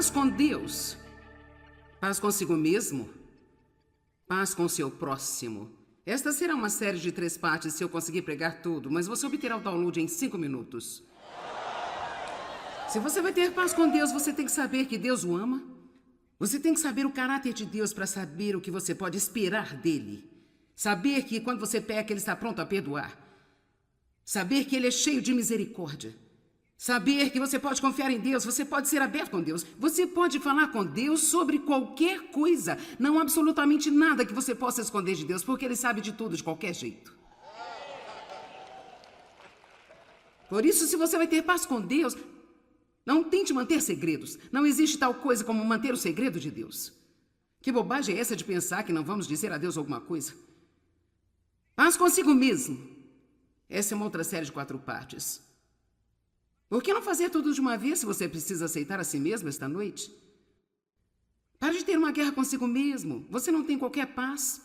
paz com Deus, paz consigo mesmo, paz com o seu próximo. Esta será uma série de 3 partes se eu conseguir pregar tudo, mas você obterá o download em 5 minutos. Se você vai ter paz com Deus, você tem que saber que Deus o ama. Você tem que saber o caráter de Deus para saber o que você pode esperar dele. Saber que quando você peca, ele está pronto a perdoar. Saber que ele é cheio de misericórdia. Saber que você pode confiar em Deus, você pode ser aberto com Deus. Você pode falar com Deus sobre qualquer coisa. Não há absolutamente nada que você possa esconder de Deus, porque ele sabe de tudo de qualquer jeito. Por isso, se você vai ter paz com Deus, não tente manter segredos. Não existe tal coisa como manter o segredo de Deus. Que bobagem é essa de pensar que não vamos dizer a Deus alguma coisa? Paz consigo mesmo. Essa é uma outra série de 4 partes. Por que não fazer tudo de uma vez se você precisa aceitar a si mesmo esta noite? Pare de ter uma guerra consigo mesmo. Você não tem qualquer paz.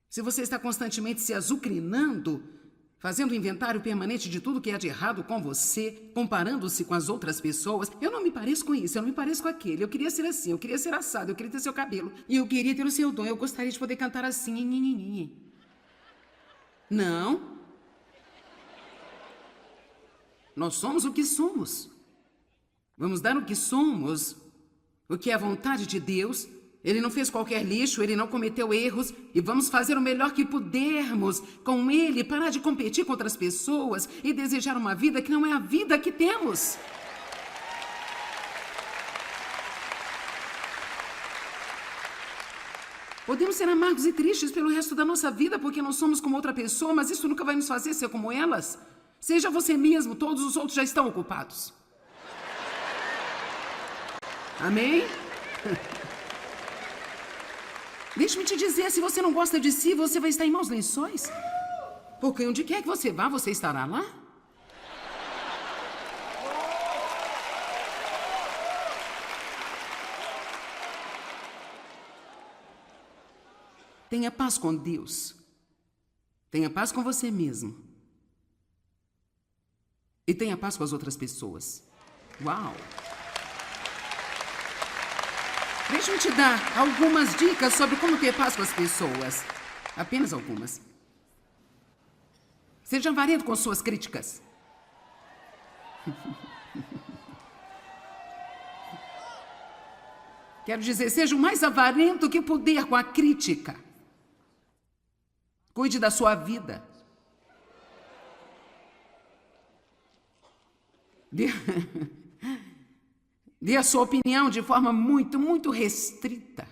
Se você está constantemente se azucrinando, fazendo um inventário permanente de tudo que há de errado com você, comparando-se com as outras pessoas. Eu não me pareço com isso, eu não me pareço com aquele. Eu queria ser assim, eu queria ser assado, eu queria ter seu cabelo. E eu queria ter o seu dom, eu gostaria de poder cantar assim. Não. Nós somos o que somos. Vamos dar o que somos, o que é a vontade de Deus. Ele não fez qualquer lixo, ele não cometeu erros. E vamos fazer o melhor que pudermos com ele, parar de competir com outras pessoas e desejar uma vida que não é a vida que temos. Podemos ser amargos e tristes pelo resto da nossa vida porque não somos como outra pessoa, mas isso nunca vai nos fazer ser como elas. Seja você mesmo, todos os outros já estão ocupados. Amém? Deixe-me te dizer, se você não gosta de si, você vai estar em maus lençóis. Porque onde quer que você vá, você estará lá. Tenha paz com Deus. Tenha paz com você mesmo. E tenha paz com as outras pessoas. Uau! Deixa-me te dar algumas dicas sobre como ter paz com as pessoas. Apenas algumas. Seja avarento com suas críticas. Quero dizer, seja o mais avarento que puder com a crítica. Cuide da sua vida. Dê a sua opinião de forma muito restrita.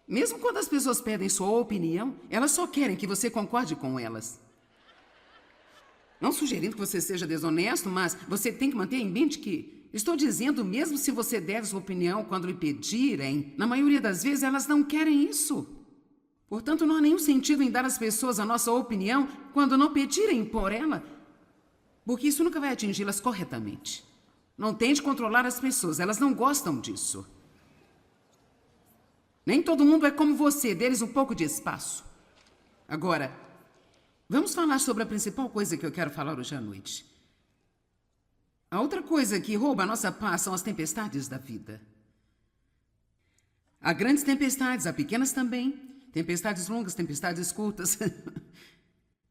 Mesmo quando as pessoas pedem sua opinião, elas só querem que você concorde com elas. Não sugerindo que você seja desonesto, mas você tem que manter em mente que estou dizendo, mesmo se você der sua opinião quando lhe pedirem, na maioria das vezes elas não querem isso. Portanto, não há nenhum sentido em dar às pessoas a nossa opinião quando não pedirem por ela, porque isso nunca vai atingi-las corretamente. Não tente controlar as pessoas, elas não gostam disso. Nem todo mundo é como você, deles um pouco de espaço. Agora, vamos falar sobre a principal coisa que eu quero falar hoje à noite. A outra coisa que rouba a nossa paz são as tempestades da vida. Há grandes tempestades, há pequenas também. Tempestades longas, tempestades curtas.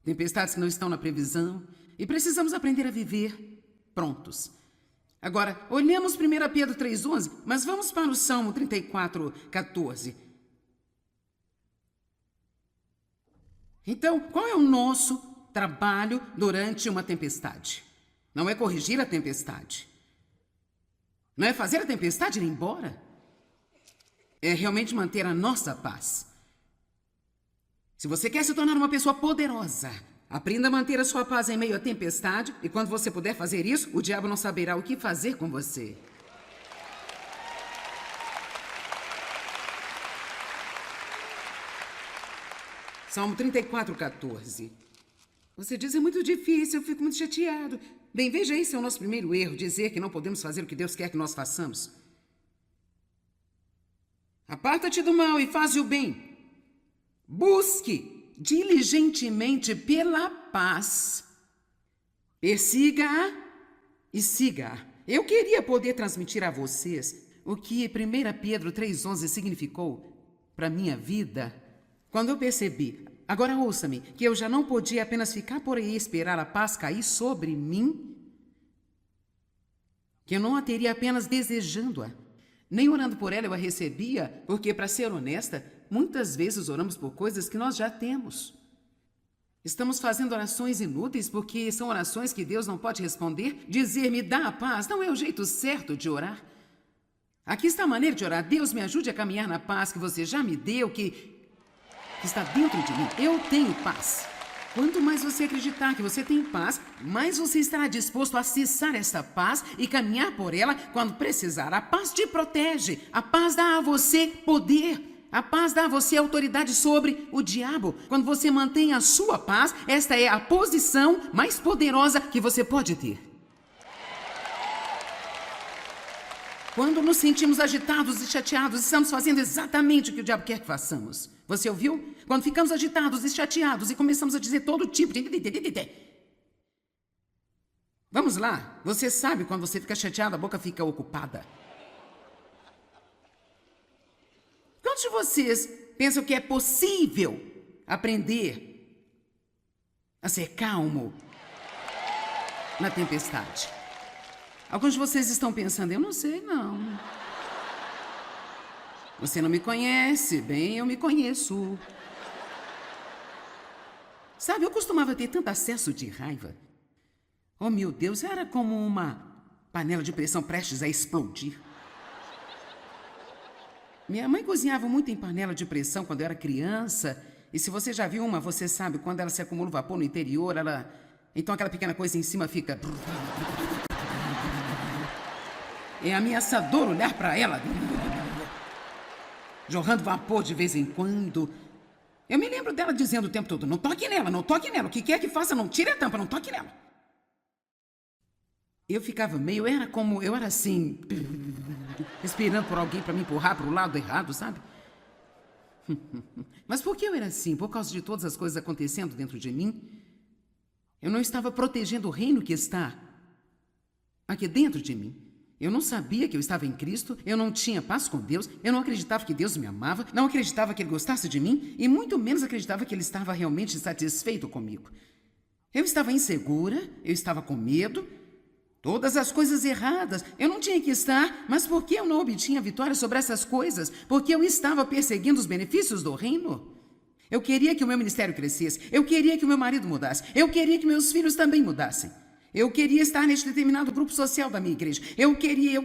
Tempestades que não estão na previsão. E precisamos aprender a viver prontos. Agora, olhamos 1 Pedro 3,11, mas vamos para o Salmo 34,14. Então, qual é o nosso trabalho durante uma tempestade? Não é corrigir a tempestade. Não é fazer a tempestade ir embora. É realmente manter a nossa paz. Se você quer se tornar uma pessoa poderosa, aprenda a manter a sua paz em meio à tempestade, e quando você puder fazer isso, o diabo não saberá o que fazer com você. Salmo 34,14. Você diz, é muito difícil, eu fico muito chateado. Bem, veja, esse é o nosso primeiro erro, dizer que não podemos fazer o que Deus quer que nós façamos. Aparta-te do mal e faze o bem. Busque diligentemente pela paz. Persiga-a e siga. Eu queria poder transmitir a vocês o que 1 Pedro 3,11 significou para minha vida quando eu percebi, agora ouça-me, que eu já não podia apenas ficar por aí e esperar a paz cair sobre mim, que eu não a teria apenas desejando-a, nem orando por ela eu a recebia, porque, para ser honesta, muitas vezes oramos por coisas que nós já temos. Estamos fazendo orações inúteis porque são orações que Deus não pode responder. Dizer me dá a paz não é o jeito certo de orar. Aqui está a maneira de orar. Deus, me ajude a caminhar na paz que você já me deu, que está dentro de mim. Eu tenho paz. Quanto mais você acreditar que você tem paz, mais você estará disposto a acessar essa paz e caminhar por ela quando precisar. A paz te protege. A paz dá a você poder. A paz dá a você autoridade sobre o diabo. Quando você mantém a sua paz, esta é a posição mais poderosa que você pode ter. Quando nos sentimos agitados e chateados, estamos fazendo exatamente o que o diabo quer que façamos. Você ouviu? Quando ficamos agitados e chateados e começamos a dizer todo tipo de... Vamos lá. Você sabe quando você fica chateado, a boca fica ocupada. Quantos de vocês pensam que é possível aprender a ser calmo na tempestade? Alguns de vocês estão pensando, eu não sei, não. Você não me conhece, bem, eu me conheço. Sabe, eu costumava ter tanto acesso de raiva. Oh, meu Deus, era como uma panela de pressão prestes a explodir. Minha mãe cozinhava muito em panela de pressão quando eu era criança. E se você já viu uma, você sabe, quando ela se acumula o vapor no interior, então aquela pequena coisa em cima fica... É ameaçador olhar para ela, jorrando vapor de vez em quando. Eu me lembro dela dizendo o tempo todo, não toque nela, não toque nela. O que quer que faça, não tire a tampa, não toque nela. Eu ficava eu era assim, esperando por alguém para me empurrar para o lado errado, sabe? Mas por que eu era assim? Por causa de todas as coisas acontecendo dentro de mim? Eu não estava protegendo o reino que está aqui dentro de mim. Eu não sabia que eu estava em Cristo, eu não tinha paz com Deus, eu não acreditava que Deus me amava, não acreditava que Ele gostasse de mim e muito menos acreditava que Ele estava realmente satisfeito comigo. Eu estava insegura, eu estava com medo, todas as coisas erradas. Eu não tinha que estar, mas por que eu não obtinha vitória sobre essas coisas? Porque eu estava perseguindo os benefícios do reino. Eu queria que o meu ministério crescesse, eu queria que o meu marido mudasse, eu queria que meus filhos também mudassem. Eu queria estar neste determinado grupo social da minha igreja. Eu queria.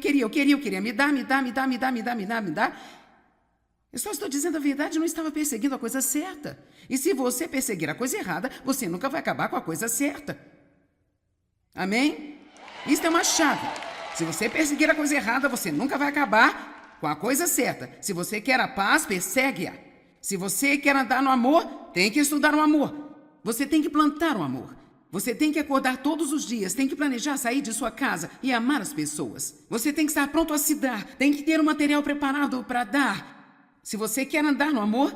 Me dá. Eu só estou dizendo a verdade, eu não estava perseguindo a coisa certa. E se você perseguir a coisa errada, você nunca vai acabar com a coisa certa. Amém? Isso é uma chave. Se você perseguir a coisa errada, você nunca vai acabar com a coisa certa. Se você quer a paz, persegue-a. Se você quer andar no amor, tem que estudar o amor. Você tem que plantar o amor. Você tem que acordar todos os dias, tem que planejar sair de sua casa e amar as pessoas. Você tem que estar pronto a se dar, tem que ter o material preparado para dar. Se você quer andar no amor,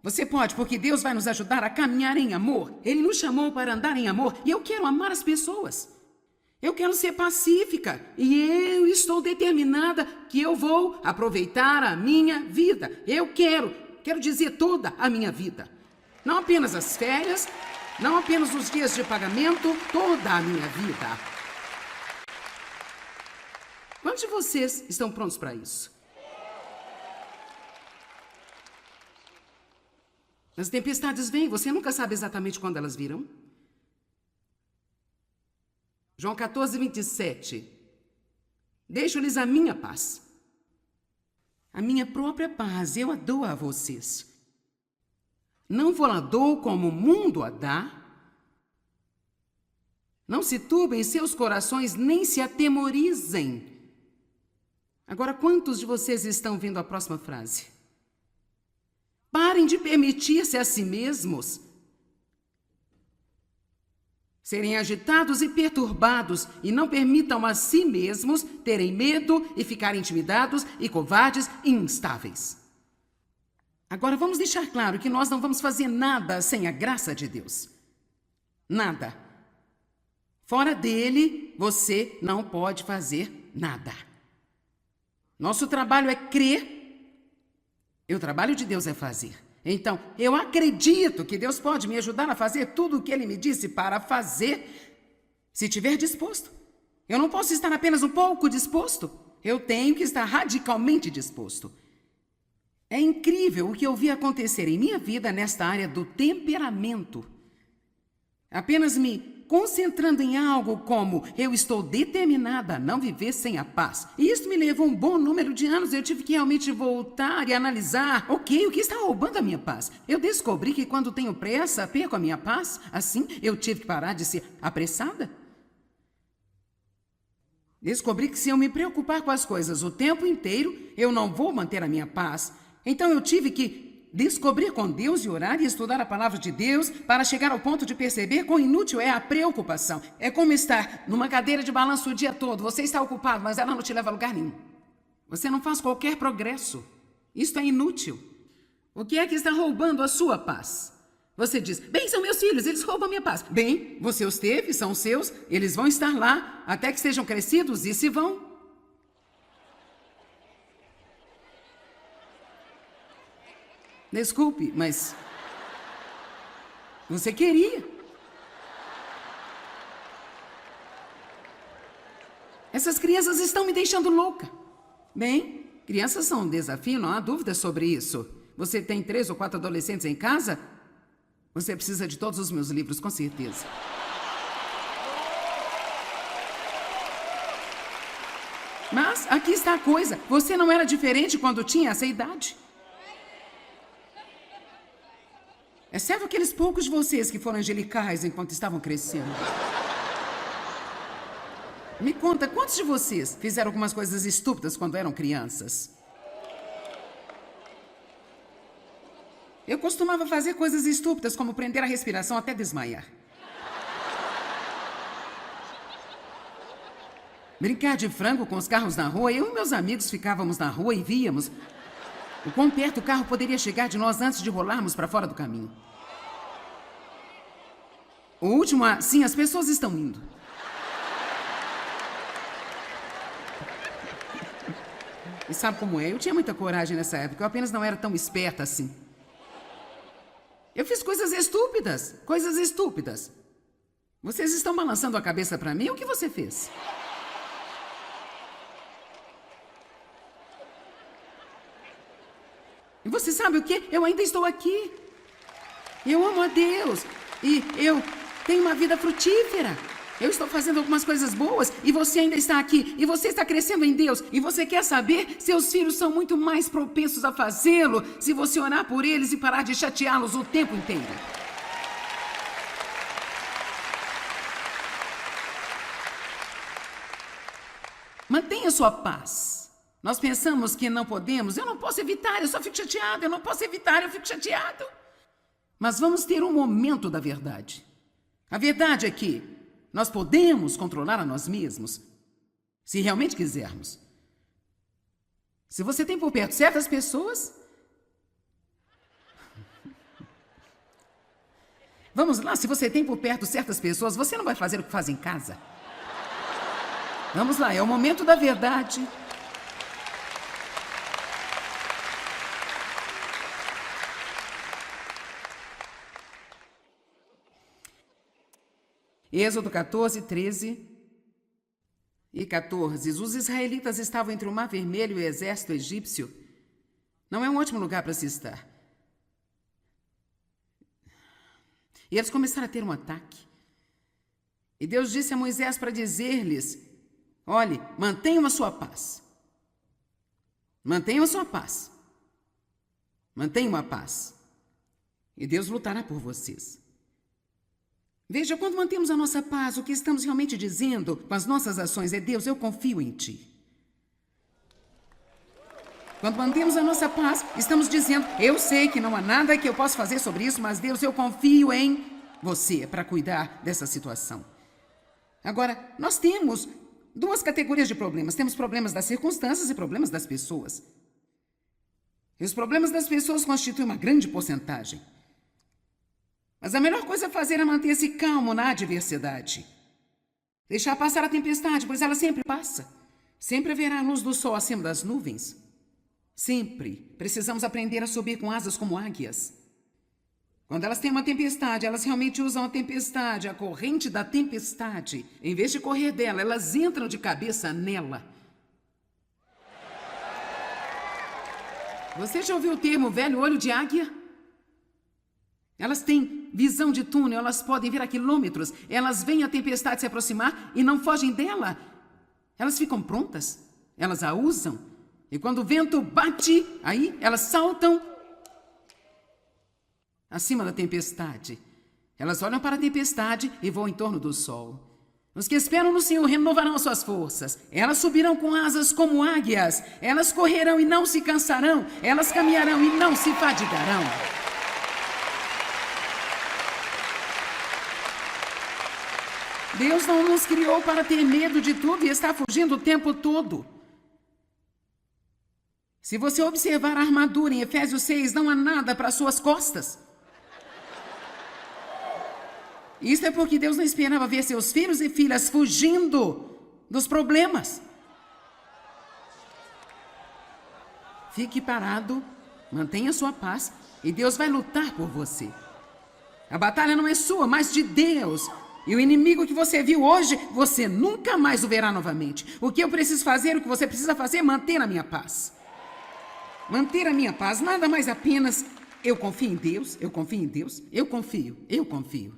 você pode, porque Deus vai nos ajudar a caminhar em amor. Ele nos chamou para andar em amor e eu quero amar as pessoas. Eu quero ser pacífica e eu estou determinada que eu vou aproveitar a minha vida. Eu quero dizer toda a minha vida. Não apenas as férias, não apenas os dias de pagamento, toda a minha vida. Quantos de vocês estão prontos para isso? As tempestades vêm, você nunca sabe exatamente quando elas virão. João 14:27. Deixo-lhes a minha paz. A minha própria paz, eu a dou a vocês. Não vou a dou como o mundo a dá. Não se turbem seus corações, nem se atemorizem. Agora, quantos de vocês estão vendo a próxima frase? Parem de permitir-se a si mesmos serem agitados e perturbados e não permitam a si mesmos terem medo e ficarem intimidados e covardes e instáveis. Agora, vamos deixar claro que nós não vamos fazer nada sem a graça de Deus. Nada. Fora dele, você não pode fazer nada. Nosso trabalho é crer e o trabalho de Deus é fazer. Então, eu acredito que Deus pode me ajudar a fazer tudo o que Ele me disse para fazer, se estiver disposto. Eu não posso estar apenas um pouco disposto. Eu tenho que estar radicalmente disposto. É incrível o que eu vi acontecer em minha vida nesta área do temperamento. Apenas me concentrando em algo como eu estou determinada a não viver sem a paz. E isso me levou um bom número de anos. Eu tive que realmente voltar e analisar. Ok, o que está roubando a minha paz? Eu descobri que quando tenho pressa, perco a minha paz. Assim, eu tive que parar de ser apressada. Descobri que se eu me preocupar com as coisas o tempo inteiro, eu não vou manter a minha paz. Então eu tive que descobrir com Deus e orar e estudar a palavra de Deus para chegar ao ponto de perceber quão inútil é a preocupação. É como estar numa cadeira de balanço o dia todo. Você está ocupado, mas ela não te leva a lugar nenhum. Você não faz qualquer progresso. Isto é inútil. O que é que está roubando a sua paz? Você diz, bem, são meus filhos, eles roubam minha paz. Bem, você os teve, são seus, eles vão estar lá até que sejam crescidos e se vão. Desculpe, mas você queria. Essas crianças estão me deixando louca. Bem, crianças são um desafio, não há dúvida sobre isso. Você tem 3 ou 4 adolescentes em casa? Você precisa de todos os meus livros, com certeza. Mas aqui está a coisa. Você não era diferente quando tinha essa idade. Exceto aqueles poucos de vocês que foram angelicais enquanto estavam crescendo. Me conta, quantos de vocês fizeram algumas coisas estúpidas quando eram crianças? Eu costumava fazer coisas estúpidas, como prender a respiração até desmaiar. Brincar de frango com os carros na rua. Eu e meus amigos ficávamos na rua e víamos o quão perto o carro poderia chegar de nós antes de rolarmos para fora do caminho. O último, sim, as pessoas estão indo. E sabe como é? Eu tinha muita coragem nessa época, eu apenas não era tão esperta assim. Eu fiz coisas estúpidas, coisas estúpidas. Vocês estão balançando a cabeça para mim? O que você fez? E você sabe o quê? Eu ainda estou aqui. Eu amo a Deus. E eu tenho uma vida frutífera. Eu estou fazendo algumas coisas boas e você ainda está aqui. E você está crescendo em Deus. E você quer saber? Seus filhos são muito mais propensos a fazê-lo se você orar por eles e parar de chateá-los o tempo inteiro. Mantenha sua paz. Nós pensamos que não podemos. Eu não posso evitar, eu só fico chateado. Eu não posso evitar, eu fico chateado. Mas vamos ter um momento da verdade. A verdade é que nós podemos controlar a nós mesmos, se realmente quisermos. Se você tem por perto certas pessoas... Vamos lá, se você tem por perto certas pessoas, você não vai fazer o que faz em casa. Vamos lá, é o momento da verdade. Êxodo 14, 13 e 14. Os israelitas estavam entre o Mar Vermelho e o exército egípcio. Não é um ótimo lugar para se estar. E eles começaram a ter um ataque. E Deus disse a Moisés para dizer-lhes, olhe, mantenham a sua paz. Mantenham a sua paz. Mantenham a paz. E Deus lutará por vocês. Veja, quando mantemos a nossa paz, o que estamos realmente dizendo com as nossas ações é, Deus, eu confio em Ti. Quando mantemos a nossa paz, estamos dizendo, eu sei que não há nada que eu possa fazer sobre isso, mas Deus, eu confio em Você para cuidar dessa situação. Agora, nós temos 2 categorias de problemas. Temos problemas das circunstâncias e problemas das pessoas. E os problemas das pessoas constituem uma grande porcentagem. Mas a melhor coisa a fazer é manter-se calmo na adversidade. Deixar passar a tempestade, pois ela sempre passa. Sempre haverá a luz do sol acima das nuvens. Sempre precisamos aprender a subir com asas como águias. Quando elas têm uma tempestade, elas realmente usam a tempestade, a corrente da tempestade. Em vez de correr dela, elas entram de cabeça nela. Você já ouviu o termo velho olho de águia? Elas têm visão de túnel, elas podem ver a quilômetros. Elas veem a tempestade se aproximar e não fogem dela. Elas ficam prontas, elas a usam. E quando o vento bate, aí elas saltam acima da tempestade. Elas olham para a tempestade e voam em torno do sol. Os que esperam no Senhor renovarão suas forças. Elas subirão com asas como águias. Elas correrão e não se cansarão. Elas caminharão e não se fadigarão. Deus não nos criou para ter medo de tudo e estar fugindo o tempo todo. Se você observar a armadura em Efésios 6, não há nada para suas costas. Isso é porque Deus não esperava ver seus filhos e filhas fugindo dos problemas. Fique parado, mantenha sua paz e Deus vai lutar por você. A batalha não é sua, mas de Deus. E o inimigo que você viu hoje, você nunca mais o verá novamente. O que eu preciso fazer, o que você precisa fazer é manter a minha paz. Manter a minha paz, nada mais apenas eu confio em Deus, eu confio em Deus, eu confio.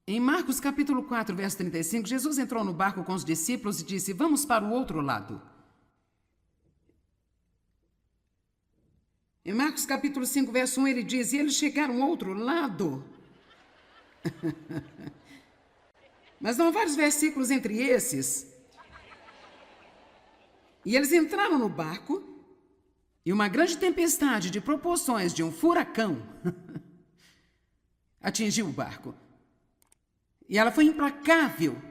Em Marcos capítulo 4, verso 35, Jesus entrou no barco com os discípulos e disse: vamos para o outro lado. Em Marcos capítulo 5, verso 1, ele diz: e eles chegaram ao outro lado. Mas não há vários versículos entre esses. E eles entraram no barco e uma grande tempestade de proporções de um furacão atingiu o barco. E ela foi implacável.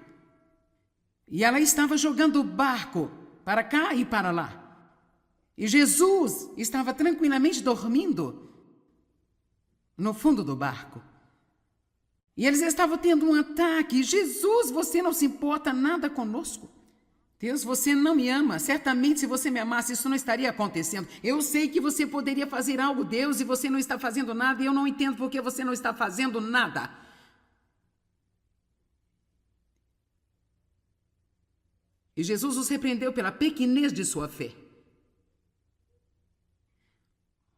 E ela estava jogando o barco para cá e para lá. E Jesus estava tranquilamente dormindo no fundo do barco. E eles estavam tendo um ataque. Jesus, você não se importa nada conosco. Deus, você não me ama. Certamente, se você me amasse, isso não estaria acontecendo. Eu sei que você poderia fazer algo, Deus, e você não está fazendo nada. E eu não entendo por que você não está fazendo nada. E Jesus os repreendeu pela pequenez de sua fé.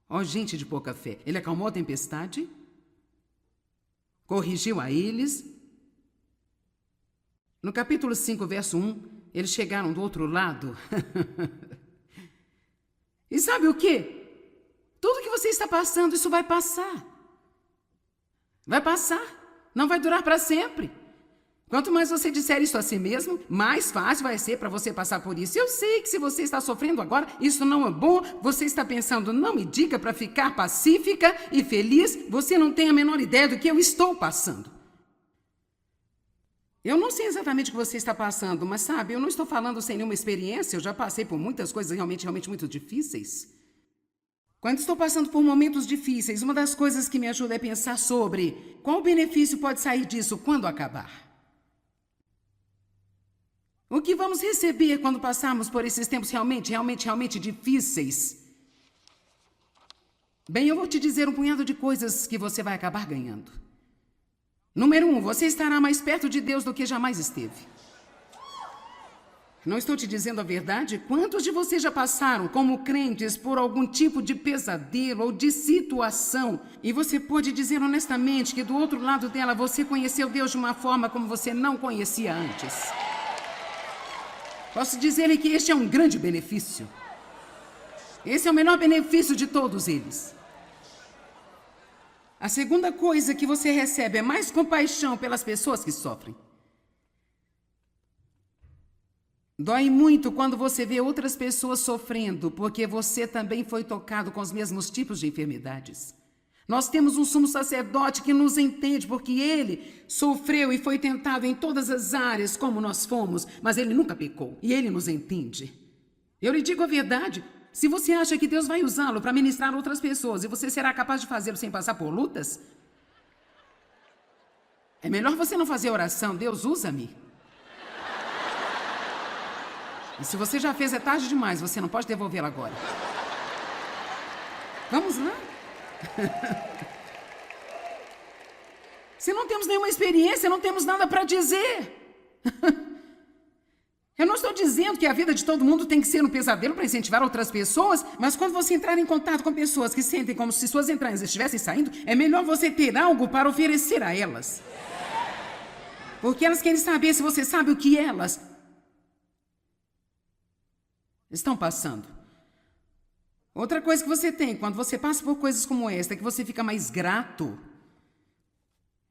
Ó, gente de pouca fé. Ele acalmou a tempestade, corrigiu a eles. No capítulo 5, verso 1, eles chegaram do outro lado. E sabe o quê? Tudo que você está passando, isso vai passar. Vai passar. Não vai durar para sempre. Quanto mais você disser isso a si mesmo, mais fácil vai ser para você passar por isso. Eu sei que se você está sofrendo agora, isso não é bom. Você está pensando, não me diga para ficar pacífica e feliz. Você não tem a menor ideia do que eu estou passando. Eu não sei exatamente o que você está passando, mas sabe, eu não estou falando sem nenhuma experiência. Eu já passei por muitas coisas realmente muito difíceis. Quando estou passando por momentos difíceis, uma das coisas que me ajuda é pensar sobre qual benefício pode sair disso quando acabar. O que vamos receber quando passarmos por esses tempos realmente difíceis? Bem, eu vou te dizer um punhado de coisas que você vai acabar ganhando. Número 1, você estará mais perto de Deus do que jamais esteve. Não estou te dizendo a verdade? Quantos de vocês já passaram, como crentes, por algum tipo de pesadelo ou de situação? E você pode dizer honestamente que do outro lado dela você conheceu Deus de uma forma como você não conhecia antes. Posso dizer-lhe que este é um grande benefício. Esse é o menor benefício de todos eles. A segunda coisa que você recebe é mais compaixão pelas pessoas que sofrem. Dói muito quando você vê outras pessoas sofrendo, porque você também foi tocado com os mesmos tipos de enfermidades. Nós temos um sumo sacerdote que nos entende, porque ele sofreu e foi tentado em todas as áreas como nós fomos, mas ele nunca pecou e ele nos entende. Eu lhe digo a verdade, se você acha que Deus vai usá-lo para ministrar outras pessoas e você será capaz de fazê-lo sem passar por lutas, É melhor você não fazer oração. Deus, usa-me. E se você já fez, é tarde demais. Você não pode devolvê-la agora. Vamos lá? Se não temos nenhuma experiência, não temos nada para dizer. Eu não estou dizendo que a vida de todo mundo tem que ser um pesadelo para incentivar outras pessoas, mas quando você entrar em contato com pessoas que sentem como se suas entranhas estivessem saindo, é melhor você ter algo para oferecer a elas. Porque elas querem saber se você sabe o que elas estão passando. Outra coisa que você tem, quando você passa por coisas como esta, é que você fica mais grato,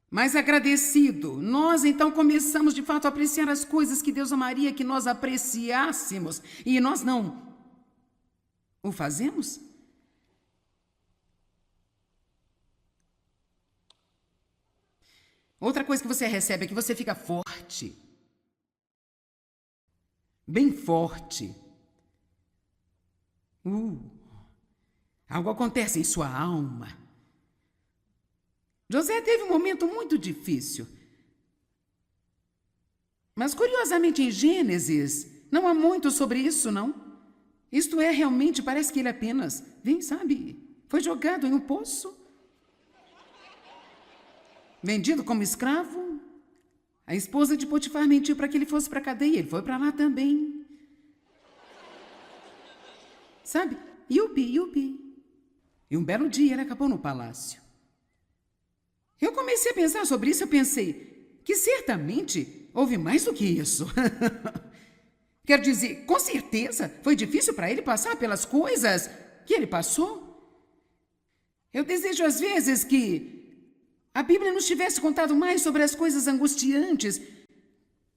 mais agradecido. Nós, então, começamos, de fato, a apreciar as coisas que Deus amaria que nós apreciássemos. E nós não o fazemos? Outra coisa que você recebe é que você fica forte. Bem forte. Algo acontece em sua alma. José teve um momento muito difícil. Mas, curiosamente, em Gênesis, não há muito sobre isso, não. Isto é, realmente, parece que ele apenas, foi jogado em um poço. Vendido como escravo. A esposa de Potifar mentiu para que ele fosse para a cadeia. Ele foi para lá também. Yupi. E um belo dia ele acabou no palácio. Eu comecei a pensar sobre isso, eu pensei que certamente houve mais do que isso. Quero dizer, com certeza foi difícil para ele passar pelas coisas que ele passou. Eu desejo às vezes que a Bíblia nos tivesse contado mais sobre as coisas angustiantes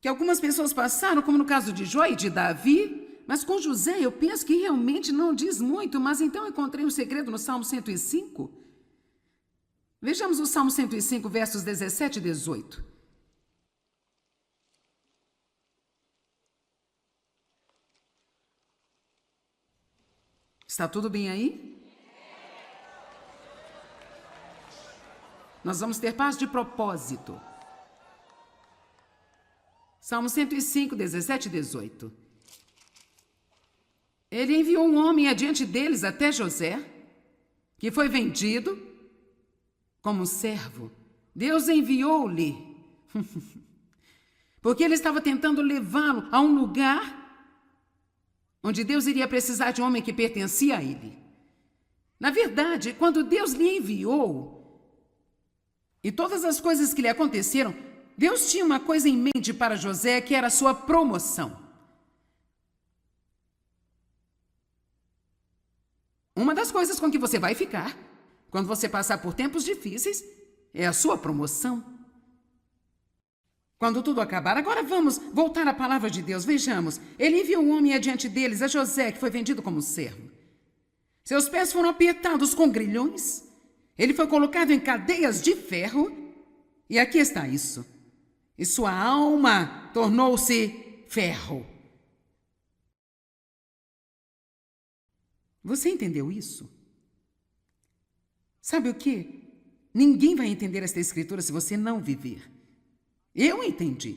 que algumas pessoas passaram, como no caso de Jó e de Davi. Mas com José eu penso que realmente não diz muito, mas então eu encontrei um segredo no Salmo 105. Vejamos o Salmo 105, versos 17 e 18. Está tudo bem aí? Nós vamos ter paz de propósito. Salmo 105, 17 e 18. Ele enviou um homem adiante deles até José, que foi vendido como servo. Deus enviou-lhe, porque ele estava tentando levá-lo a um lugar onde Deus iria precisar de um homem que pertencia a ele. Na verdade, quando Deus lhe enviou, e todas as coisas que lhe aconteceram, Deus tinha uma coisa em mente para José, que era a sua promoção. Uma das coisas com que você vai ficar, quando você passar por tempos difíceis, é a sua promoção. Quando tudo acabar, agora vamos voltar à palavra de Deus. Vejamos, ele enviou um homem adiante deles, a José, que foi vendido como servo. Seus pés foram apertados com grilhões, ele foi colocado em cadeias de ferro, e aqui está isso. E sua alma tornou-se ferro. Você entendeu isso? Sabe o quê? Ninguém vai entender esta escritura se você não viver. Eu entendi.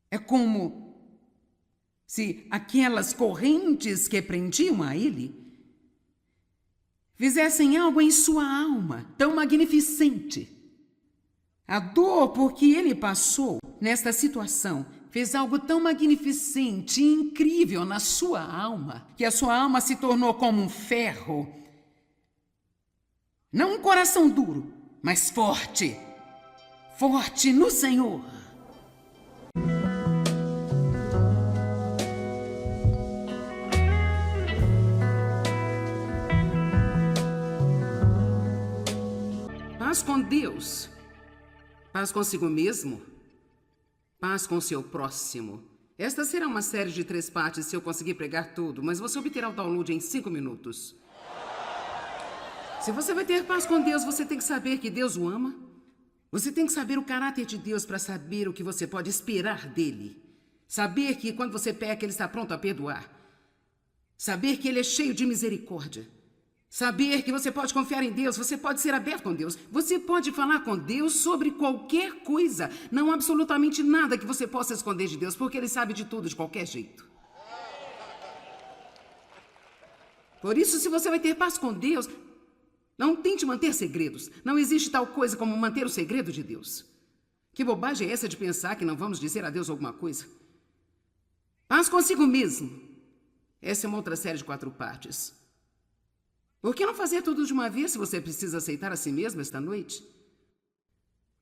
É como se aquelas correntes que prendiam a ele fizessem algo em sua alma tão magnificente. A dor por que ele passou nesta situação fez algo tão magnificente e incrível na sua alma, que a sua alma se tornou como um ferro. Não um coração duro, mas forte. Forte no Senhor. Paz com Deus. Paz consigo mesmo. Paz com seu próximo. Esta será uma série de 3 partes se eu conseguir pregar tudo, mas você obterá o download em 5 minutos. Se você vai ter paz com Deus, você tem que saber que Deus o ama. Você tem que saber o caráter de Deus para saber o que você pode esperar dele. Saber que quando você peca, ele está pronto a perdoar. Saber que ele é cheio de misericórdia. Saber que você pode confiar em Deus, você pode ser aberto com Deus, você pode falar com Deus sobre qualquer coisa. Não há absolutamente nada que você possa esconder de Deus, porque Ele sabe de tudo de qualquer jeito. Por isso, se você vai ter paz com Deus, não tente manter segredos. Não existe tal coisa como manter o segredo de Deus. Que bobagem é essa de pensar que não vamos dizer a Deus alguma coisa? Paz consigo mesmo. Essa é uma outra série de 4 partes. Por que não fazer tudo de uma vez se você precisa aceitar a si mesmo esta noite?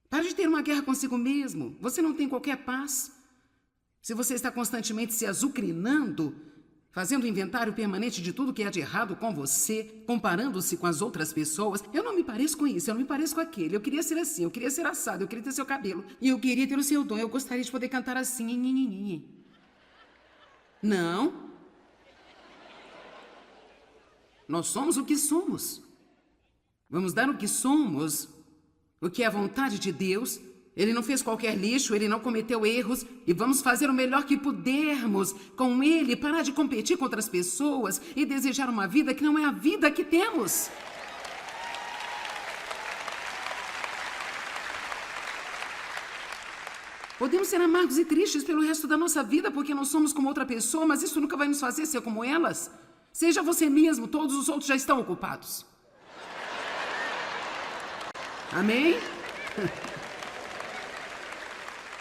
Pare de ter uma guerra consigo mesmo. Você não tem qualquer paz. Se você está constantemente se azucrinando, fazendo inventário permanente de tudo que há de errado com você, comparando-se com as outras pessoas. Eu não me pareço com isso, eu não me pareço com aquele. Eu queria ser assim, eu queria ser assado, eu queria ter seu cabelo. E eu queria ter o seu dom, eu gostaria de poder cantar assim. Não. Nós somos o que somos. Vamos dar o que somos, o que é a vontade de Deus. Ele não fez qualquer lixo, Ele não cometeu erros. E vamos fazer o melhor que pudermos com Ele, parar de competir com outras pessoas e desejar uma vida que não é a vida que temos. Podemos ser amargos e tristes pelo resto da nossa vida porque não somos como outra pessoa, mas isso nunca vai nos fazer ser como elas. Seja você mesmo, todos os outros já estão ocupados. Amém?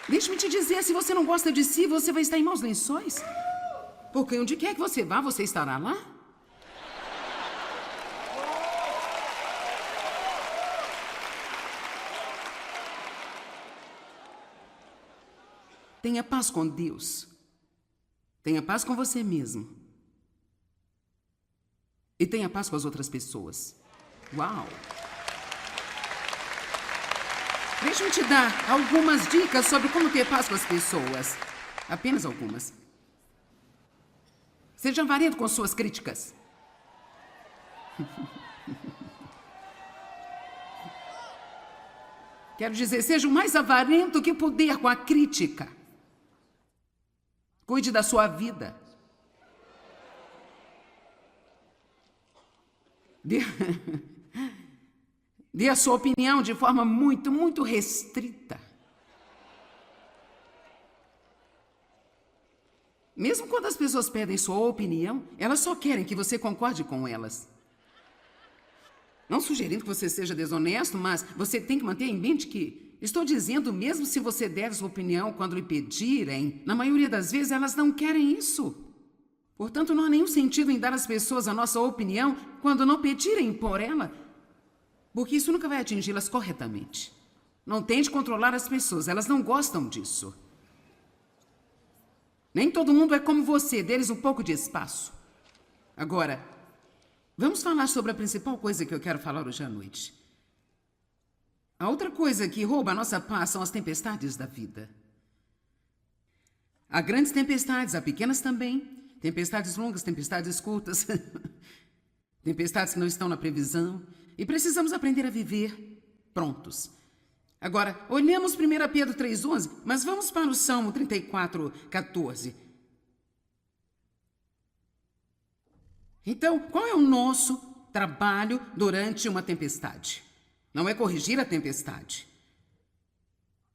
Deixe-me te dizer, se você não gosta de si, você vai estar em maus lençóis. Porque onde quer que você vá, você estará lá. Tenha paz com Deus. Tenha paz com você mesmo. E tenha paz com as outras pessoas. Uau! Deixa-me te dar algumas dicas sobre como ter paz com as pessoas. Apenas algumas. Seja avarento com suas críticas. Quero dizer, seja o mais avarento que puder com a crítica. Cuide da sua vida. Dê a sua opinião de forma muito restrita. Mesmo quando as pessoas pedem sua opinião, elas só querem que você concorde com elas. Não sugerindo que você seja desonesto, mas você tem que manter em mente que estou dizendo, mesmo se você der sua opinião quando lhe pedirem, na maioria das vezes elas não querem isso. Portanto, não há nenhum sentido em dar às pessoas a nossa opinião quando não pedirem por ela, porque isso nunca vai atingi-las corretamente. Não tente controlar as pessoas, elas não gostam disso. Nem todo mundo é como você, deles um pouco de espaço. Agora, vamos falar sobre a principal coisa que eu quero falar hoje à noite. A outra coisa que rouba a nossa paz são as tempestades da vida. Há grandes tempestades, há pequenas também. Tempestades longas, tempestades curtas. Tempestades que não estão na previsão. E precisamos aprender a viver prontos. Agora, olhamos 1 Pedro 3,11, mas vamos para o Salmo 34,14. Então, qual é o nosso trabalho durante uma tempestade? Não é corrigir a tempestade.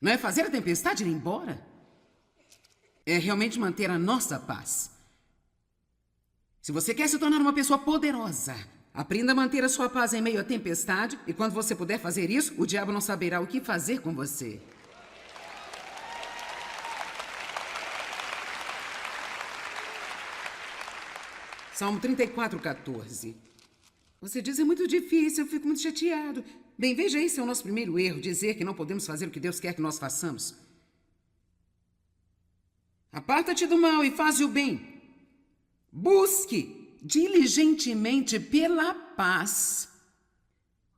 Não é fazer a tempestade ir embora. É realmente manter a nossa paz. Se você quer se tornar uma pessoa poderosa, aprenda a manter a sua paz em meio à tempestade, e quando você puder fazer isso, o diabo não saberá o que fazer com você. Salmo 34,14. Você diz, é muito difícil, eu fico muito chateado. Bem, veja, esse é o nosso primeiro erro, dizer que não podemos fazer o que Deus quer que nós façamos. Aparta-te do mal e faze o bem. Busque diligentemente pela paz.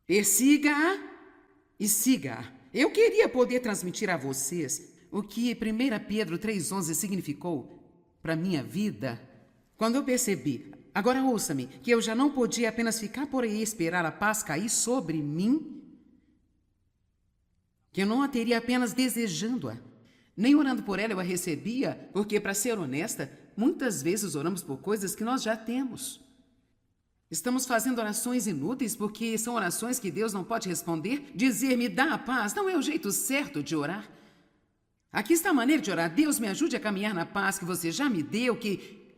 Persiga-a e siga-a. Eu queria poder transmitir a vocês o que 1 Pedro 3,11 significou para a minha vida quando eu percebi, agora ouça-me, que eu já não podia apenas ficar por aí e esperar a paz cair sobre mim, que eu não a teria apenas desejando-a, nem orando por ela eu a recebia, porque, para ser honesta, muitas vezes oramos por coisas que nós já temos. Estamos fazendo orações inúteis porque são orações que Deus não pode responder. Dizer me dá a paz não é o jeito certo de orar. Aqui está a maneira de orar. Deus, me ajude a caminhar na paz que você já me deu, que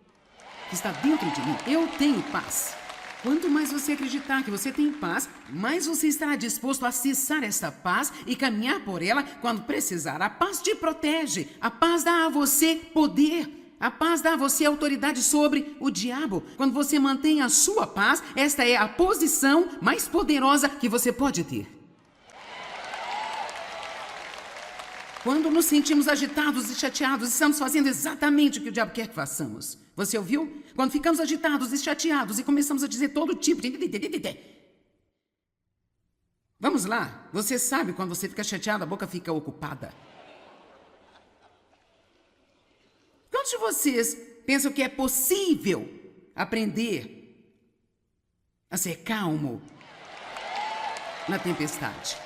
está dentro de mim. Eu tenho paz. Quanto mais você acreditar que você tem paz, mais você estará disposto a acessar essa paz e caminhar por ela quando precisar. A paz te protege. A paz dá a você poder. A paz dá a você autoridade sobre o diabo. Quando você mantém a sua paz, esta é a posição mais poderosa que você pode ter. Quando nos sentimos agitados e chateados, estamos fazendo exatamente o que o diabo quer que façamos. Você ouviu? Quando ficamos agitados e chateados e começamos a dizer todo tipo de... Vamos lá. Você sabe quando você fica chateado, a boca fica ocupada. Quantos de vocês pensam que é possível aprender a ser calmo na tempestade?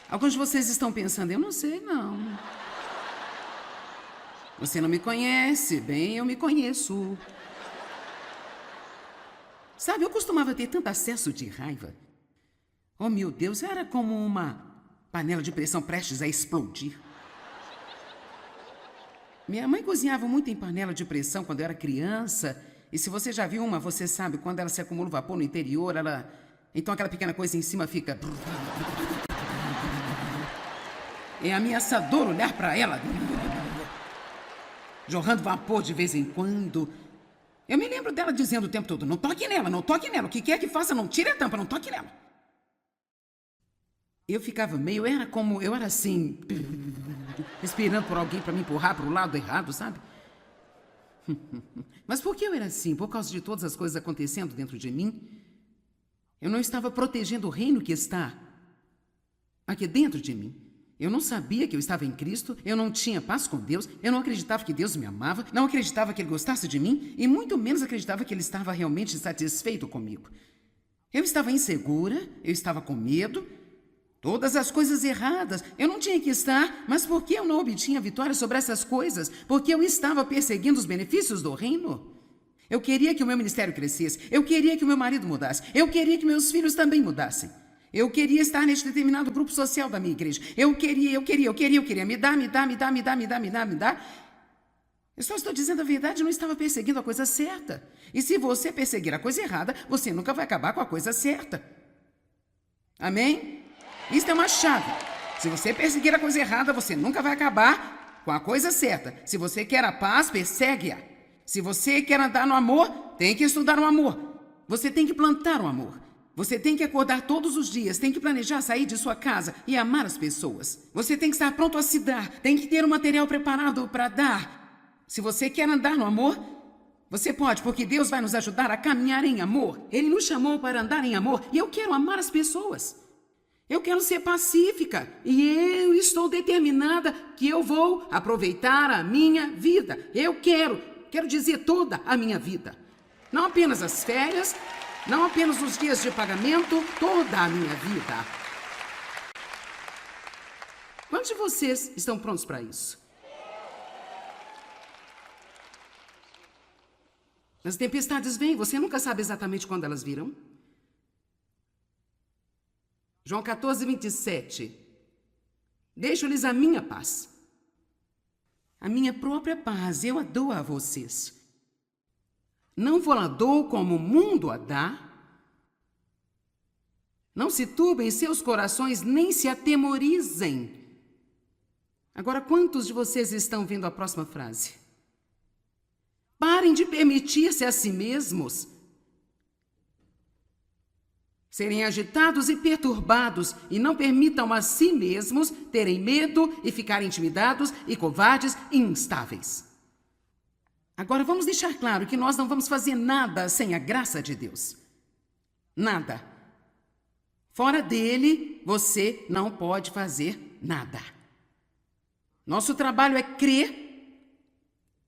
Alguns de vocês estão pensando, eu não sei não. Você não me conhece, bem, eu me conheço. Sabe, eu costumava ter tanto acesso de raiva. Oh, meu Deus, era como uma panela de pressão prestes a explodir. Minha mãe cozinhava muito em panela de pressão quando eu era criança. E se você já viu uma, você sabe, quando ela se acumula o vapor no interior, ela... Então aquela pequena coisa em cima fica... É ameaçador olhar para ela. Jorrando vapor de vez em quando. Eu me lembro dela dizendo o tempo todo, não toque nela, não toque nela. O que quer que faça, não tire a tampa, não toque nela. Eu ficava meio, eu era assim... esperando por alguém para me empurrar para o lado errado, sabe? Mas por que eu era assim? Por causa de todas as coisas acontecendo dentro de mim? Eu não estava protegendo o reino que está aqui dentro de mim. Eu não sabia que eu estava em Cristo, eu não tinha paz com Deus, eu não acreditava que Deus me amava, não acreditava que Ele gostasse de mim e muito menos acreditava que Ele estava realmente satisfeito comigo. Eu estava insegura, eu estava com medo, todas as coisas erradas. Eu não tinha que estar, mas por que eu não obtinha vitória sobre essas coisas? Porque eu estava perseguindo os benefícios do reino. Eu queria que o meu ministério crescesse, eu queria que o meu marido mudasse, eu queria que meus filhos também mudassem. Eu queria estar neste determinado grupo social da minha igreja. Eu queria. Me dá. Eu só estou dizendo a verdade, eu não estava perseguindo a coisa certa. E se você perseguir a coisa errada, você nunca vai acabar com a coisa certa. Amém? Isso é uma chave. Se você perseguir a coisa errada, você nunca vai acabar com a coisa certa. Se você quer a paz, persegue-a. Se você quer andar no amor, tem que estudar o amor. Você tem que plantar o amor. Você tem que acordar todos os dias, tem que planejar sair de sua casa e amar as pessoas. Você tem que estar pronto a se dar, tem que ter o material preparado para dar. Se você quer andar no amor, você pode, porque Deus vai nos ajudar a caminhar em amor. Ele nos chamou para andar em amor e eu quero amar as pessoas. Eu quero ser pacífica e eu estou determinada que eu vou aproveitar a minha vida. Eu quero dizer toda a minha vida. Não apenas as férias, não apenas os dias de pagamento, toda a minha vida. Quantos de vocês estão prontos para isso? As tempestades vêm, você nunca sabe exatamente quando elas virão. João 14, 27. Deixo-lhes a minha paz. A minha própria paz, eu a dou a vocês. Não vou-la dou como o mundo a dá. Não se turbem seus corações, nem se atemorizem. Agora, quantos de vocês estão vendo a próxima frase? Parem de permitir-se a si mesmos serem agitados e perturbados e não permitam a si mesmos terem medo e ficarem intimidados e covardes e instáveis. Agora, vamos deixar claro que nós não vamos fazer nada sem a graça de Deus. Nada. Fora dele, você não pode fazer nada. Nosso trabalho é crer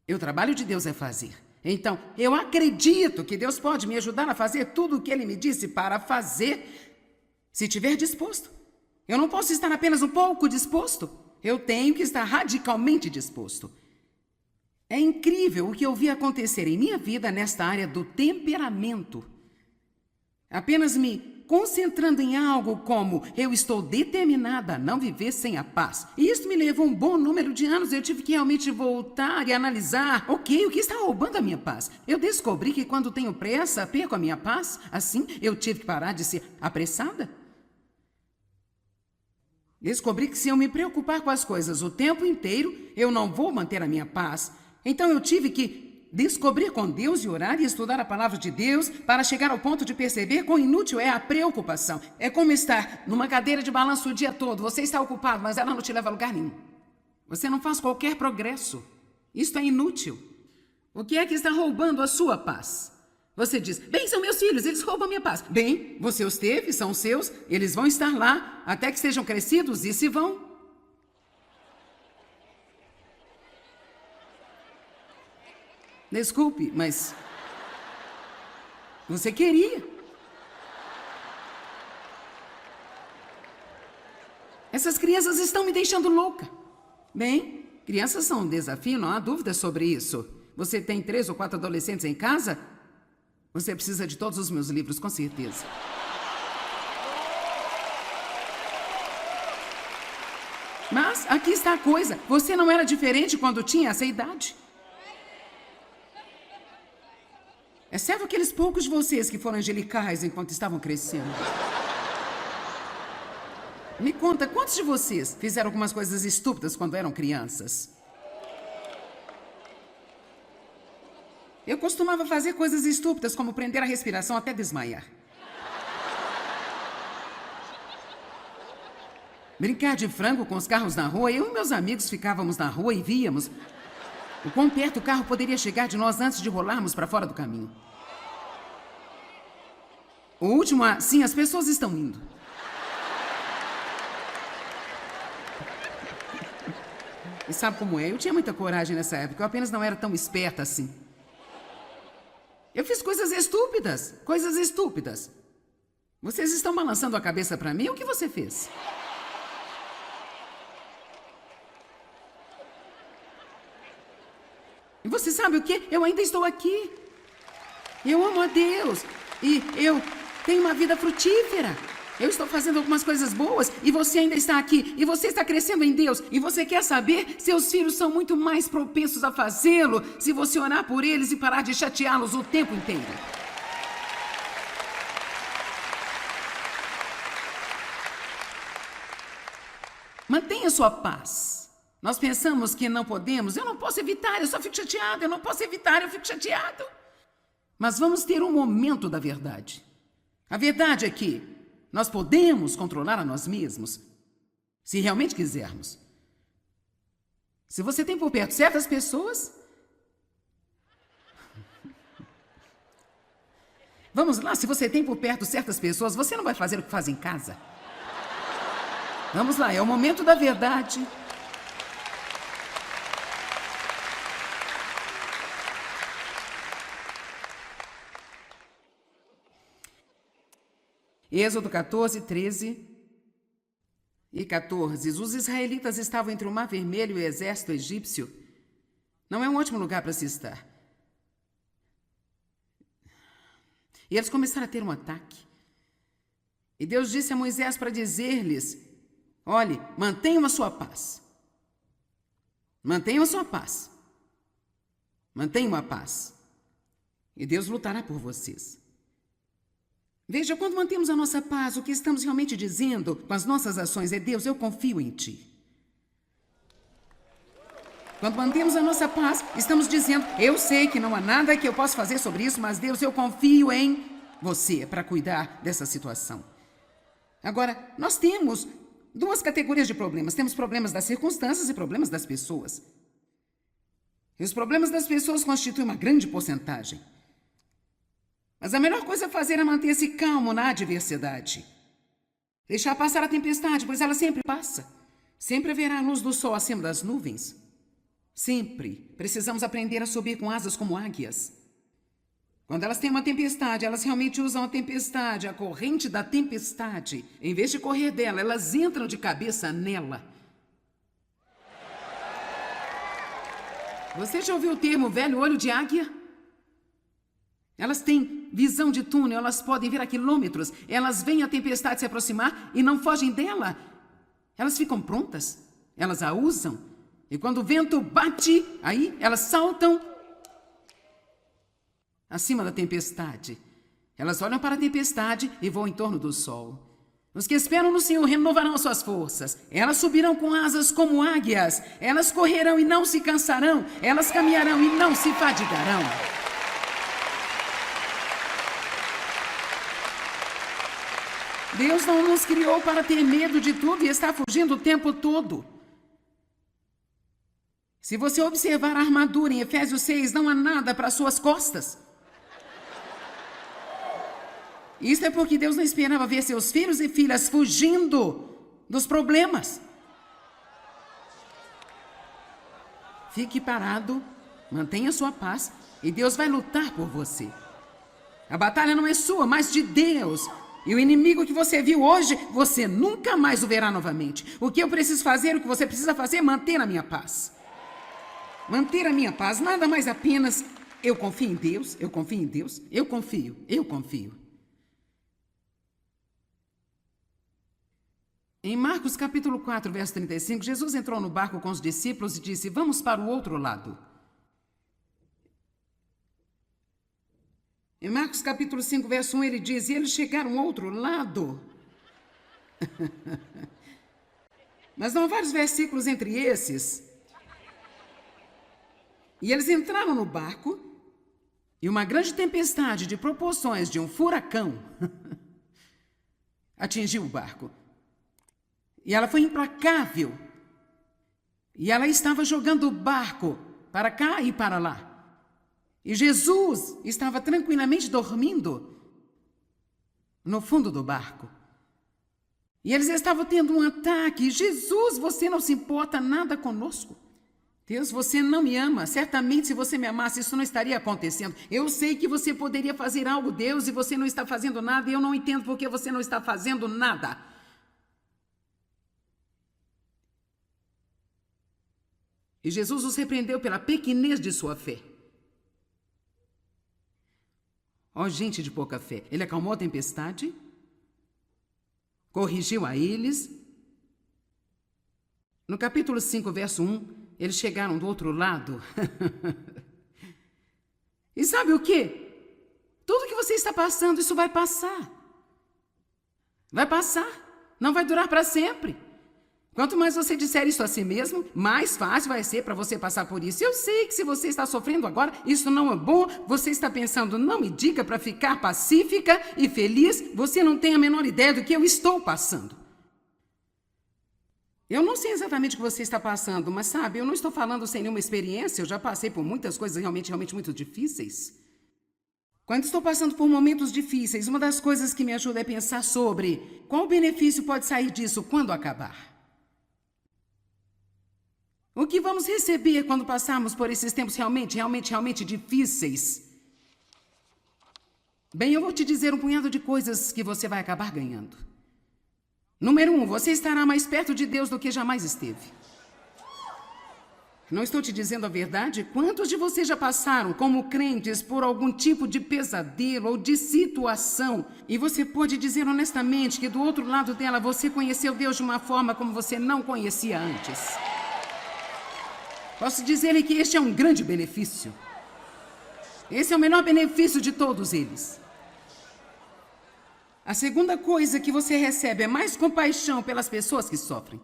e o trabalho de Deus é fazer. Então, eu acredito que Deus pode me ajudar a fazer tudo o que Ele me disse para fazer, se estiver disposto. Eu não posso estar apenas um pouco disposto. Eu tenho que estar radicalmente disposto. É incrível o que eu vi acontecer em minha vida nesta área do temperamento. apenas me concentrando em algo como eu estou determinada a não viver sem a paz. E isso me levou um bom número de anos. Eu tive que realmente voltar e analisar, ok, o que está roubando a minha paz? Eu descobri que quando tenho pressa, perco a minha paz. Assim, eu tive que parar de ser apressada. Descobri que se eu me preocupar com as coisas o tempo inteiro, eu não vou manter a minha paz. Então eu tive que descobrir com Deus e orar e estudar a palavra de Deus para chegar ao ponto de perceber quão inútil é a preocupação. É como estar numa cadeira de balanço o dia todo. Você está ocupado, mas ela não te leva a lugar nenhum. Você não faz qualquer progresso. Isto é inútil. O que é que está roubando a sua paz? Você diz, bem, são meus filhos, eles roubam minha paz. Bem, você os teve, são seus, eles vão estar lá até que sejam crescidos e se vão. Desculpe, mas você queria. Essas crianças estão me deixando louca. Bem, crianças são um desafio, não há dúvida sobre isso. Você tem 3 ou 4 adolescentes em casa? Você precisa de todos os meus livros, com certeza. Mas aqui está a coisa. Você não era diferente quando tinha essa idade. Exceto aqueles poucos de vocês que foram angelicais enquanto estavam crescendo. Me conta, quantos de vocês fizeram algumas coisas estúpidas quando eram crianças? Eu costumava fazer coisas estúpidas, como prender a respiração até desmaiar. Brincar de frango com os carros na rua. Eu e meus amigos ficávamos na rua e víamos o quão perto o carro poderia chegar de nós antes de rolarmos para fora do caminho. O último, sim, as pessoas estão indo. E sabe como é? Eu tinha muita coragem nessa época, eu apenas não era tão esperta assim. Eu fiz coisas estúpidas, coisas estúpidas. Vocês estão balançando a cabeça para mim? O que você fez? E você sabe o quê? Eu ainda estou aqui. Eu amo a Deus. E eu tenho uma vida frutífera. Eu estou fazendo algumas coisas boas e você ainda está aqui. E você está crescendo em Deus. E você quer saber? Seus filhos são muito mais propensos a fazê-lo se você orar por eles e parar de chateá-los o tempo inteiro. Mantenha sua paz. Nós pensamos que não podemos. Eu não posso evitar, eu só fico chateado. Eu não posso evitar, eu fico chateado. Mas vamos ter um momento da verdade. A verdade é que nós podemos controlar a nós mesmos, se realmente quisermos. Se você tem por perto certas pessoas... Vamos lá, se você tem por perto certas pessoas, você não vai fazer o que faz em casa. Vamos lá, é o momento da verdade. Êxodo 14, 13 e 14. Os israelitas estavam entre o Mar Vermelho e o exército egípcio. Não é um ótimo lugar para se estar. E eles começaram a ter um ataque. E Deus disse a Moisés para dizer-lhes, olhe, mantenham a sua paz. Mantenham a sua paz. Mantenham a paz. E Deus lutará por vocês. Veja, quando mantemos a nossa paz, o que estamos realmente dizendo com as nossas ações é, Deus, eu confio em Ti. Quando mantemos a nossa paz, estamos dizendo, eu sei que não há nada que eu possa fazer sobre isso, mas Deus, eu confio em Você para cuidar dessa situação. Agora, nós temos 2 categorias de problemas. Temos problemas das circunstâncias e problemas das pessoas. E os problemas das pessoas constituem uma grande porcentagem. Mas a melhor coisa a fazer é manter-se calmo na adversidade. Deixar passar a tempestade, pois ela sempre passa. Sempre haverá a luz do sol acima das nuvens. Sempre precisamos aprender a subir com asas como águias. Quando elas têm uma tempestade, elas realmente usam a tempestade, a corrente da tempestade. Em vez de correr dela, elas entram de cabeça nela. Você já ouviu o termo velho olho de águia? Elas têm visão de túnel, elas podem ver a quilômetros, elas veem a tempestade se aproximar e não fogem dela. Elas ficam prontas, elas a usam. E quando o vento bate, aí elas saltam acima da tempestade. Elas olham para a tempestade e voam em torno do sol. Os que esperam no Senhor renovarão as suas forças. Elas subirão com asas como águias. Elas correrão e não se cansarão. Elas caminharão e não se fadigarão. Deus não nos criou para ter medo de tudo e estar fugindo o tempo todo. Se você observar a armadura em Efésios 6, não há nada para suas costas. Isso é porque Deus não esperava ver seus filhos e filhas fugindo dos problemas. Fique parado, mantenha sua paz e Deus vai lutar por você. A batalha não é sua, mas de Deus. E o inimigo que você viu hoje, você nunca mais o verá novamente. O que eu preciso fazer, o que você precisa fazer é manter a minha paz. Manter a minha paz, nada mais apenas eu confio em Deus, eu confio em Deus, eu confio. Em Marcos capítulo 4, verso 35, Jesus entrou no barco com os discípulos e disse: vamos para o outro lado. Em Marcos capítulo 5, verso 1, ele diz: e eles chegaram ao outro lado. Mas não há vários versículos entre esses. E eles entraram no barco e uma grande tempestade de proporções de um furacão atingiu o barco. E ela foi implacável. E ela estava jogando o barco para cá e para lá. E Jesus estava tranquilamente dormindo no fundo do barco. E eles estavam tendo um ataque. Jesus, você não se importa nada conosco. Deus, você não me ama. Certamente, se você me amasse, isso não estaria acontecendo. Eu sei que você poderia fazer algo, Deus, e você não está fazendo nada. E eu não entendo por que você não está fazendo nada. E Jesus os repreendeu pela pequenez de sua fé. Ó, gente de pouca fé. Ele acalmou a tempestade, corrigiu a eles. No capítulo 5, verso 1, eles chegaram do outro lado. E sabe o quê? Tudo que você está passando, isso vai passar. Vai passar. Não vai durar para sempre. Quanto mais você disser isso a si mesmo, mais fácil vai ser para você passar por isso. Eu sei que se você está sofrendo agora, isso não é bom. Você está pensando, não me diga para ficar pacífica e feliz. Você não tem a menor ideia do que eu estou passando. Eu não sei exatamente o que você está passando, mas sabe, eu não estou falando sem nenhuma experiência. Eu já passei por muitas coisas realmente muito difíceis. Quando estou passando por momentos difíceis, uma das coisas que me ajuda é pensar sobre qual benefício pode sair disso quando acabar. O que vamos receber quando passarmos por esses tempos realmente difíceis? Bem, eu vou te dizer um punhado de coisas que você vai acabar ganhando. Número 1, você estará mais perto de Deus do que jamais esteve. Não estou te dizendo a verdade? Quantos de vocês já passaram, como crentes, por algum tipo de pesadelo ou de situação? E você pode dizer honestamente que do outro lado dela você conheceu Deus de uma forma como você não conhecia antes. Posso dizer-lhe que este é um grande benefício. Esse é o menor benefício de todos eles. A segunda coisa que você recebe é mais compaixão pelas pessoas que sofrem.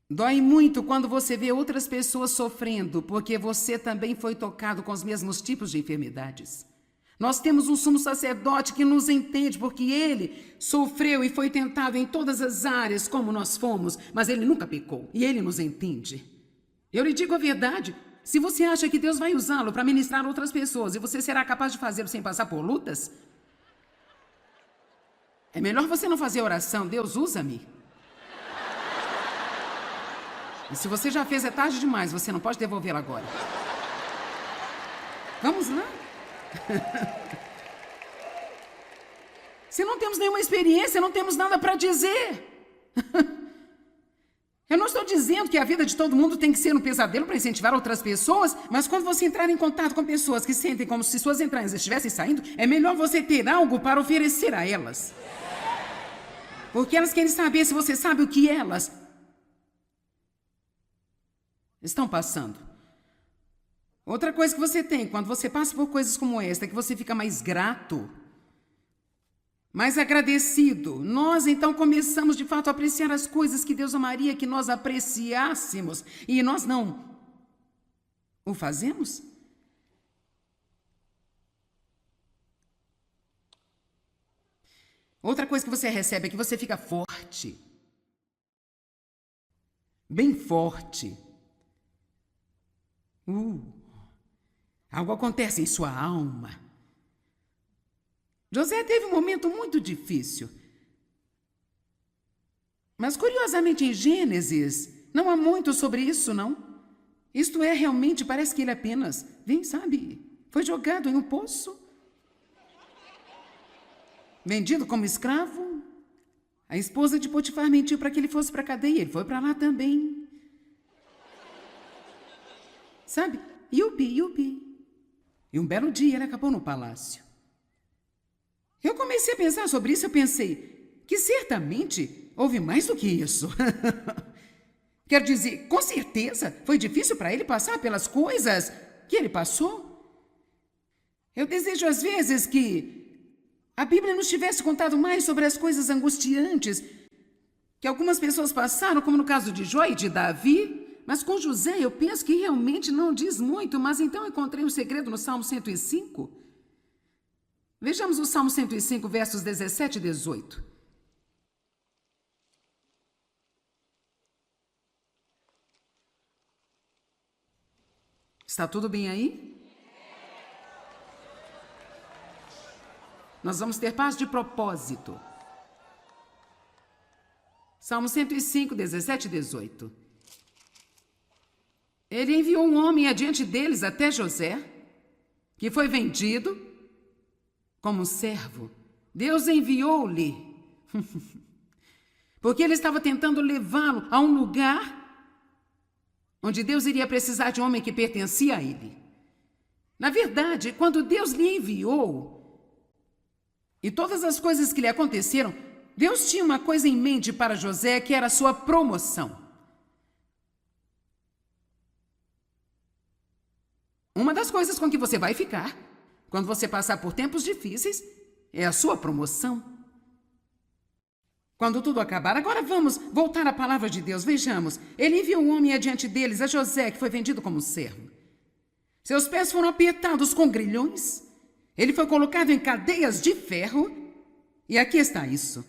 Dói muito quando você vê outras pessoas sofrendo, porque você também foi tocado com os mesmos tipos de enfermidades. Nós temos um sumo sacerdote que nos entende, porque ele sofreu e foi tentado em todas as áreas como nós fomos, mas ele nunca pecou e ele nos entende. Eu lhe digo a verdade, se você acha que Deus vai usá-lo para ministrar outras pessoas e você será capaz de fazê-lo sem passar por lutas, é melhor você não fazer oração, Deus usa-me. E se você já fez, é tarde demais, você não pode devolvê-la agora. Vamos lá? Se não temos nenhuma experiência, não temos nada para dizer. Eu não estou dizendo que a vida de todo mundo tem que ser um pesadelo para incentivar outras pessoas, mas quando você entrar em contato com pessoas que sentem como se suas entranhas estivessem saindo, é melhor você ter algo para oferecer a elas. Porque elas querem saber se você sabe o que elas estão passando. Outra coisa que você tem, quando você passa por coisas como esta, é que você fica mais grato, mais agradecido. Nós, então, começamos, de fato, a apreciar as coisas que Deus amaria que nós apreciássemos. E nós não o fazemos? Outra coisa que você recebe é que você fica forte. Bem forte. Algo acontece em sua alma. José teve um momento muito difícil. Mas, curiosamente, em Gênesis, não há muito sobre isso, não. Isto é, realmente, parece que ele apenas, foi jogado em um poço. Vendido como escravo. A esposa de Potifar mentiu para que ele fosse para a cadeia. Ele foi para lá também. Yupi. E um belo dia ele acabou no palácio. Eu comecei a pensar sobre isso, eu pensei que certamente houve mais do que isso. Quero dizer, com certeza foi difícil para ele passar pelas coisas que ele passou. Eu desejo às vezes que a Bíblia nos tivesse contado mais sobre as coisas angustiantes que algumas pessoas passaram, como no caso de Jó e de Davi, mas com José eu penso que realmente não diz muito, mas então encontrei um segredo no Salmo 105. Vejamos o Salmo 105, versos 17 e 18. Está tudo bem aí? Nós vamos ter paz de propósito. Salmo 105, 17 e 18. Ele enviou um homem adiante deles até José, que foi vendido como servo. Deus enviou-lhe, porque ele estava tentando levá-lo a um lugar onde Deus iria precisar de um homem que pertencia a ele. Na verdade, quando Deus lhe enviou, e todas as coisas que lhe aconteceram, Deus tinha uma coisa em mente para José, que era a sua promoção. Uma das coisas com que você vai ficar quando você passar por tempos difíceis é a sua promoção. Quando tudo acabar, agora vamos voltar à palavra de Deus. Vejamos, ele enviou um homem adiante deles, a José, que foi vendido como servo. Seus pés foram apertados com grilhões, ele foi colocado em cadeias de ferro, e aqui está isso.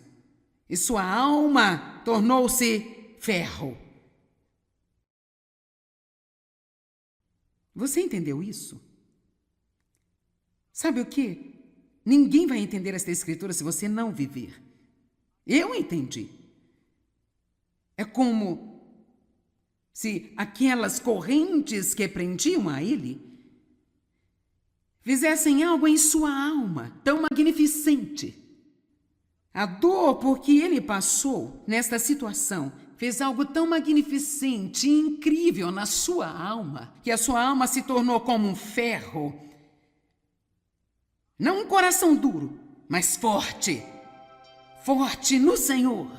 E sua alma tornou-se ferro. Você entendeu isso? Sabe o quê? Ninguém vai entender esta escritura se você não viver. Eu entendi. É como se aquelas correntes que prendiam a ele fizessem algo em sua alma tão magnificente. A dor por que ele passou nesta situação fez algo tão magnificente e incrível na sua alma, que a sua alma se tornou como um ferro. Não um coração duro, mas forte. Forte no Senhor.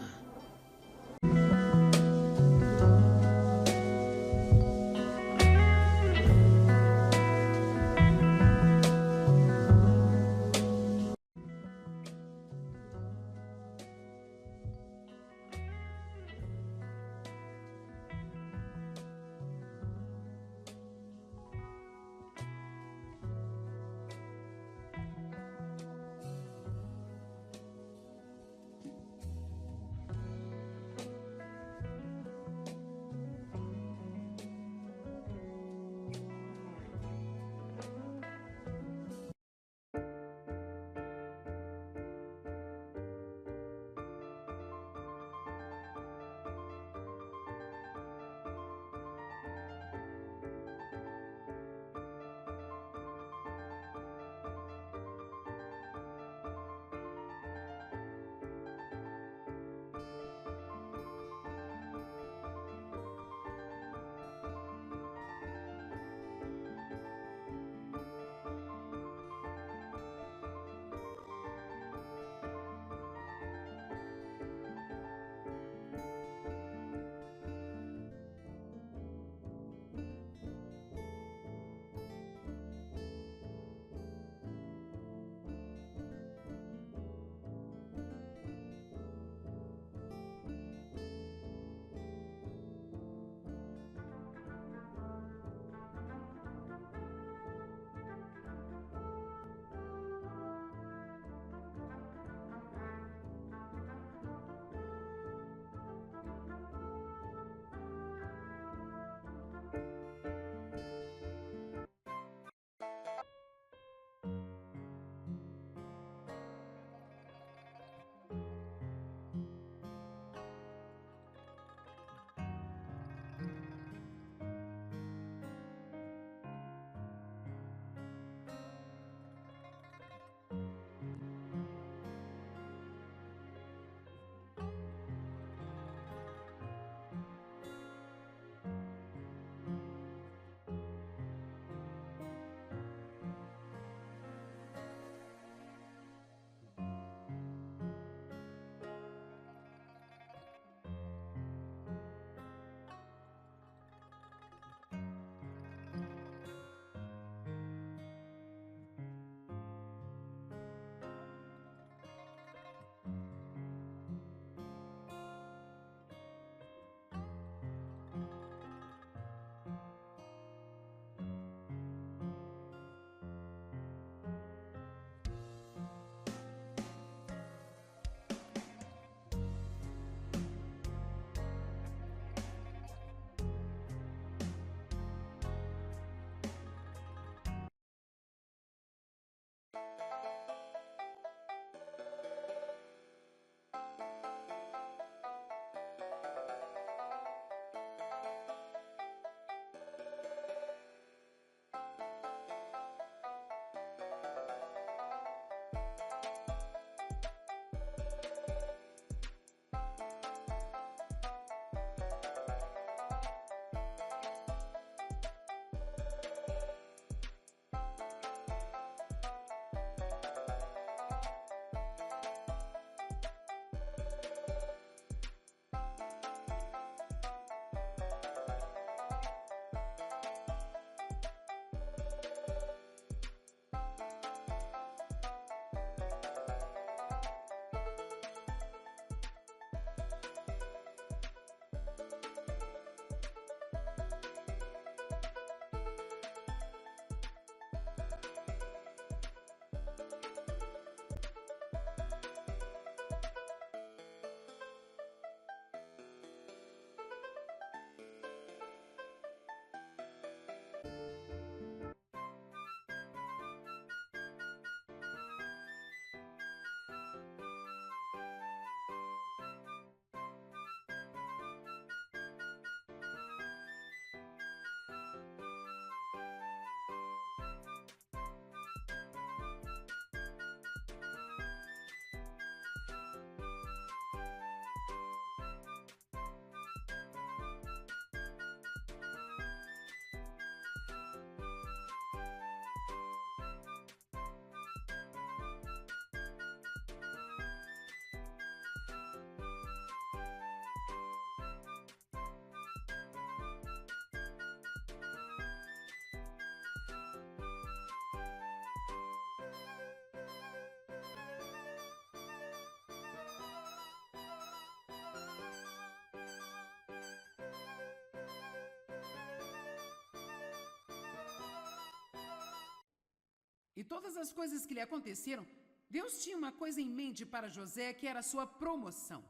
E todas as coisas que lhe aconteceram, Deus tinha uma coisa em mente para José, que era a sua promoção.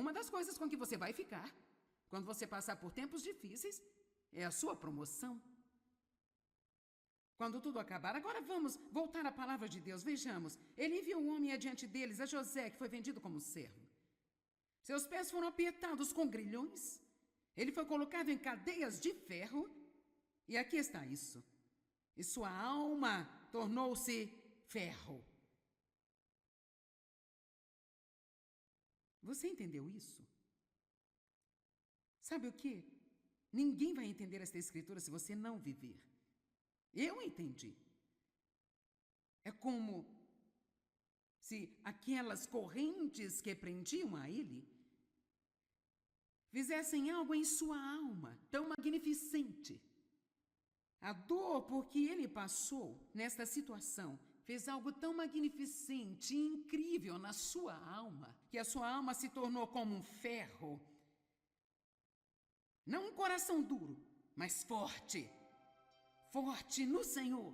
Uma das coisas com que você vai ficar, quando você passar por tempos difíceis, é a sua promoção. Quando tudo acabar, agora vamos voltar à palavra de Deus. Vejamos, ele enviou um homem adiante deles, a José, que foi vendido como servo. Seus pés foram apertados com grilhões, ele foi colocado em cadeias de ferro, e aqui está isso. E sua alma tornou-se ferro. Você entendeu isso? Sabe o quê? Ninguém vai entender esta escritura se você não viver. Eu entendi. É como se aquelas correntes que prendiam a ele fizessem algo em sua alma tão magnificente. A dor por que ele passou nesta situação fez algo tão magnificente e incrível na sua alma, que a sua alma se tornou como um ferro. Não um coração duro, mas forte. Forte no Senhor.